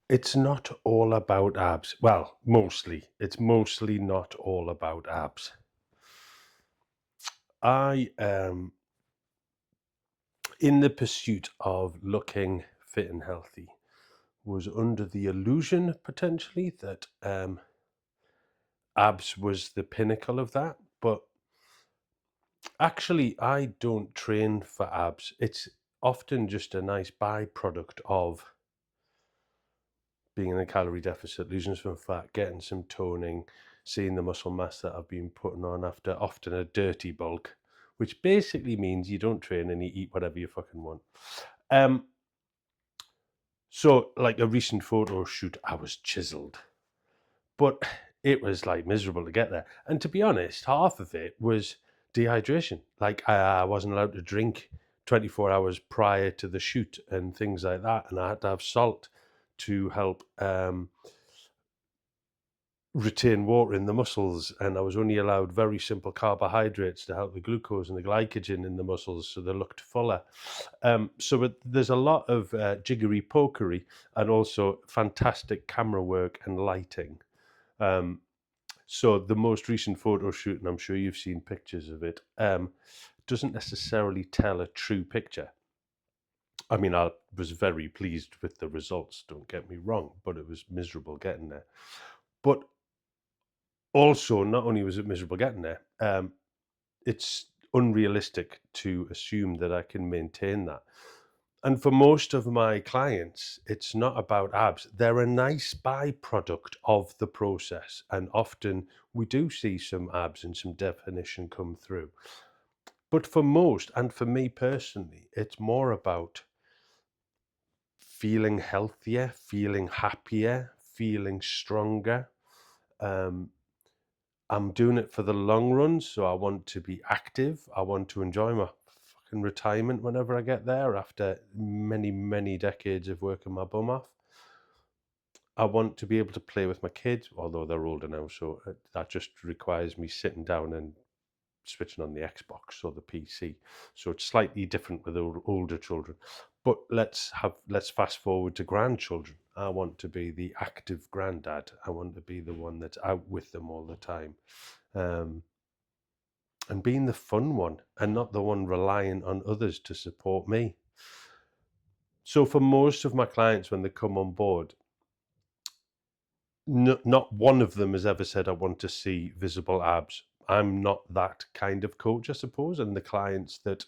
It's not all about abs. Well, mostly. It's mostly not all about abs. I am in the pursuit of looking fit and healthy, was under the illusion potentially that abs was the pinnacle of that. But actually, I don't train for abs. It's often just a nice byproduct of being in a calorie deficit, losing some fat, getting some toning, seeing the muscle mass that I've been putting on after often a dirty bulk, which basically means you don't train and you eat whatever you fucking want. Um, so like a recent photo shoot, I was chiseled, but it was like miserable to get there. And to be honest, half of it was dehydration. Like I wasn't allowed to drink 24 hours prior to the shoot and things like that, and I had to have salt to help retain water in the muscles, and I was only allowed very simple carbohydrates to help the glucose and the glycogen in the muscles so they looked fuller. There's a lot of jiggery pokery and also fantastic camera work and lighting. Um, so the most recent photo shoot, and I'm sure you've seen pictures of it, doesn't necessarily tell a true picture. I mean, I was very pleased with the results, don't get me wrong, but it was miserable getting there. But also, not only was it miserable getting there, it's unrealistic to assume that I can maintain that. And for most of my clients, it's not about abs. They're a nice byproduct of the process. And often we do see some abs and some definition come through. But for most, and for me personally, it's more about feeling healthier, feeling happier, feeling stronger. Um, I'm doing it for the long run, so I want to be active. I want to enjoy my fucking retirement whenever I get there after many, many decades of working my bum off. I want to be able to play with my kids, although they're older now, so that just requires me sitting down and switching on the Xbox or the PC. So it's slightly different with older children. But let's fast forward to grandchildren. I want to be the active granddad. I want to be the one that's out with them all the time. Um, and being the fun one and not the one relying on others to support me. So for most of my clients, when they come on board, not one of them has ever said, I want to see visible abs. I'm not that kind of coach, I suppose. And the clients that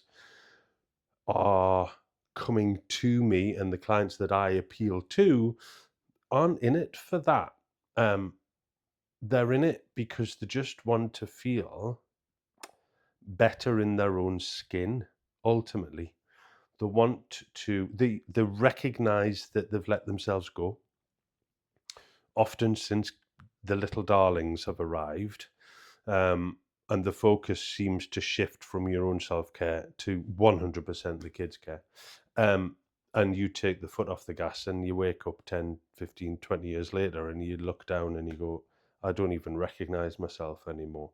are coming to me and the clients that I appeal to aren't in it for that. Um, they're in it because they just want to feel better in their own skin, ultimately. They want to they recognize that they've let themselves go, often since the little darlings have arrived, and the focus seems to shift from your own self-care to 100% the kids' care. Um, and you take the foot off the gas and you wake up 10, 15, 20 years later and you look down and you go, I don't even recognize myself anymore.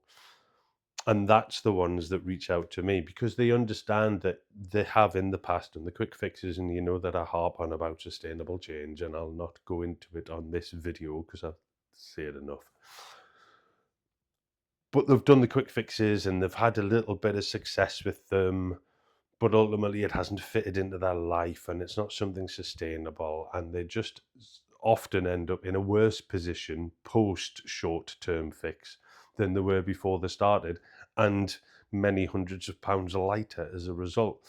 And that's the ones that reach out to me because they understand that they have in the past and the quick fixes, and you know that I harp on about sustainable change, and I'll not go into it on this video because I've said enough. But they've done the quick fixes and they've had a little bit of success with them, but ultimately it hasn't fitted into their life and it's not something sustainable, and they just often end up in a worse position post short-term fix than they were before they started, and many hundreds of pounds lighter as a result.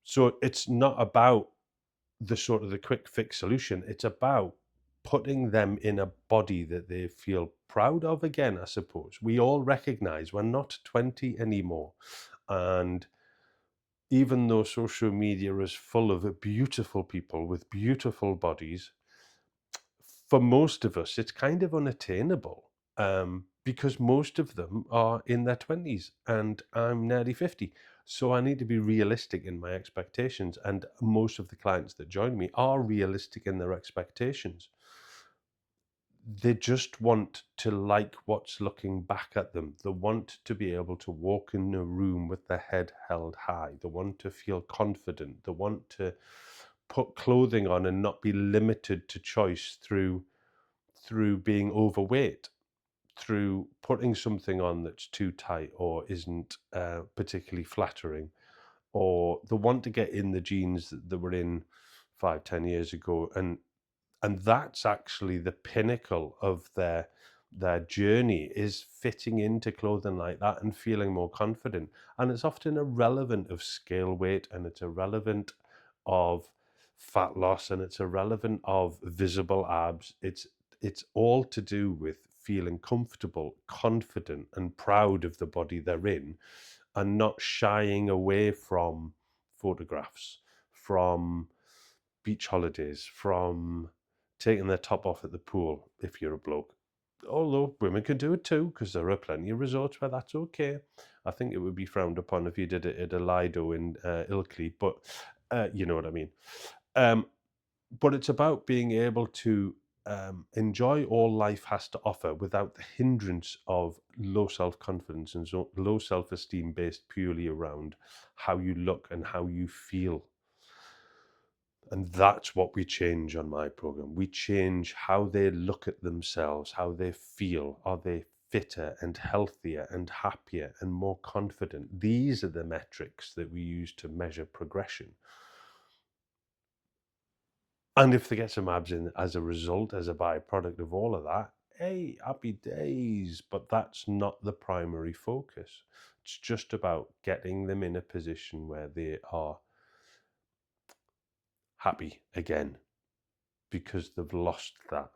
So it's not about the sort of the quick fix solution. It's about putting them in a body that they feel proud of again, I suppose. We all recognize we're not 20 anymore. And even though social media is full of beautiful people with beautiful bodies, for most of us, it's kind of unattainable, because most of them are in their 20s and I'm nearly 50. So I need to be realistic in my expectations. And most of the clients that join me are realistic in their expectations. They just want to like what's looking back at them. They want to be able to walk in a room with their head held high. They want to feel confident. They want to put clothing on and not be limited to choice through being overweight, through putting something on that's too tight or isn't particularly flattering, or the want to get in the jeans that were in 5, 10 years ago, and that's actually the pinnacle of their journey, is fitting into clothing like that and feeling more confident. And it's often irrelevant of scale weight, and it's irrelevant of fat loss, and it's irrelevant of visible abs. It's all to do with feeling comfortable, confident, and proud of the body they're in, and not shying away from photographs, from beach holidays, from taking their top off at the pool if you're a bloke. Although women can do it too, because there are plenty of resorts where that's okay. I think it would be frowned upon if you did it at a Lido in Ilkley, but you know what I mean. But it's about being able to enjoy all life has to offer without the hindrance of low self-confidence and low self-esteem based purely around how you look and how you feel. And that's what we change on my program. We change how they look at themselves, how they feel. Are they fitter and healthier and happier and more confident? These are the metrics that we use to measure progression. And if they get some abs in as a result, as a byproduct of all of that, hey, happy days. But that's not the primary focus. It's just about getting them in a position where they are happy again, because they've lost that.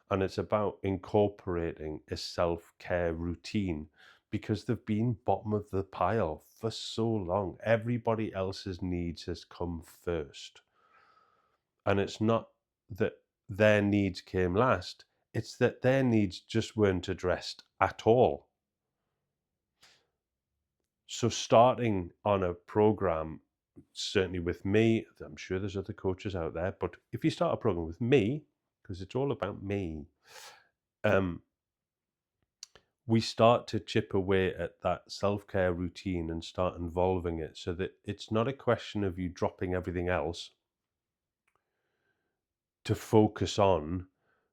And it's about incorporating a self-care routine, because they've been bottom of the pile for so long. Everybody else's needs has come first. And it's not that their needs came last, it's that their needs just weren't addressed at all. So starting on a program, certainly with me, I'm sure there's other coaches out there, but if you start a program with me, because it's all about me, we start to chip away at that self-care routine and start involving it, so that it's not a question of you dropping everything else to focus on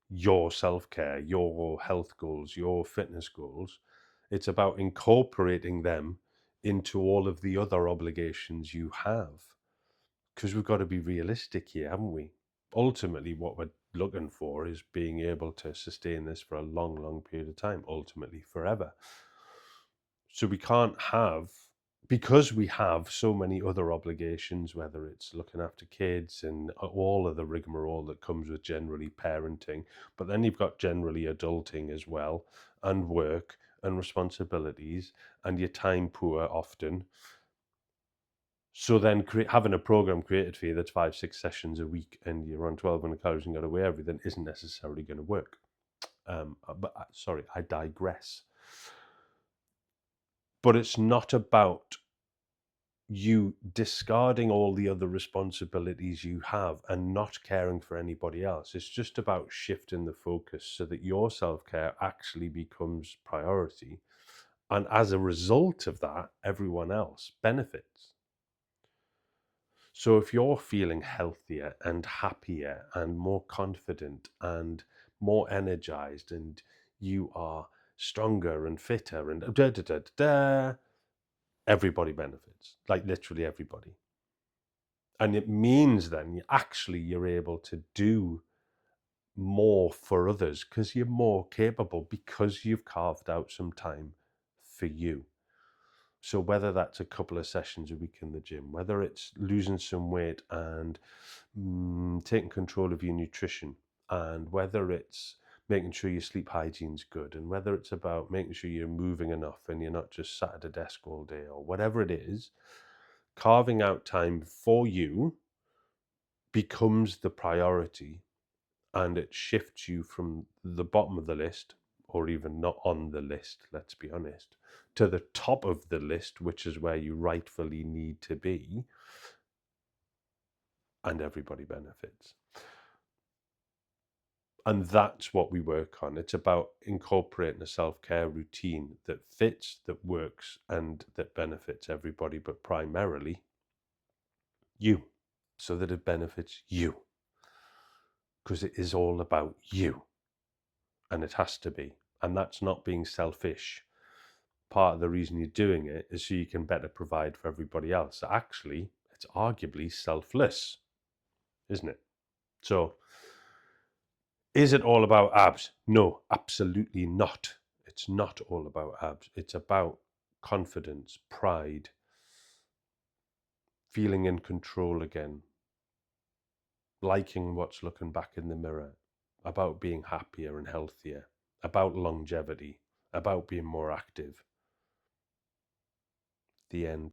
your self-care, your health goals, your fitness goals. It's about incorporating them into all of the other obligations you have. Because we've got to be realistic here, haven't we? Ultimately, what we're looking for is being able to sustain this for a long, long period of time, ultimately forever. So we can't have, because we have so many other obligations, whether it's looking after kids and all of the rigmarole that comes with generally parenting, but then you've got generally adulting as well, and work and responsibilities, and you're time poor often. So then having a program created for you that's 5-6 sessions a week and you're on 1,200 calories and got to weigh everything isn't necessarily going to work. But sorry, I digress. But it's not about you discarding all the other responsibilities you have and not caring for anybody else. It's just about shifting the focus so that your self-care actually becomes priority. And as a result of that, everyone else benefits. So if you're feeling healthier and happier and more confident and more energized, and you are stronger and fitter and everybody benefits, like literally everybody. And it means then you're able to do more for others because you're more capable, because you've carved out some time for you. So whether that's a couple of sessions a week in the gym, whether it's losing some weight and taking control of your nutrition, and whether it's making sure your sleep hygiene's good, and whether it's about making sure you're moving enough and you're not just sat at a desk all day, or whatever it is, carving out time for you becomes the priority, and it shifts you from the bottom of the list, or even not on the list, let's be honest, to the top of the list, which is where you rightfully need to be, and everybody benefits. And that's what we work on. It's about incorporating a self-care routine that fits, that works, and that benefits everybody, but primarily you. so that it benefits you. Because it is all about you. And it has to be. And that's not being selfish. Part of the reason you're doing it is so you can better provide for everybody else. Actually, it's arguably selfless, isn't it? So, is it all about abs? No, absolutely not. It's not all about abs. It's about confidence, pride, feeling in control again, liking what's looking back in the mirror, about being happier and healthier, about longevity, about being more active. The end.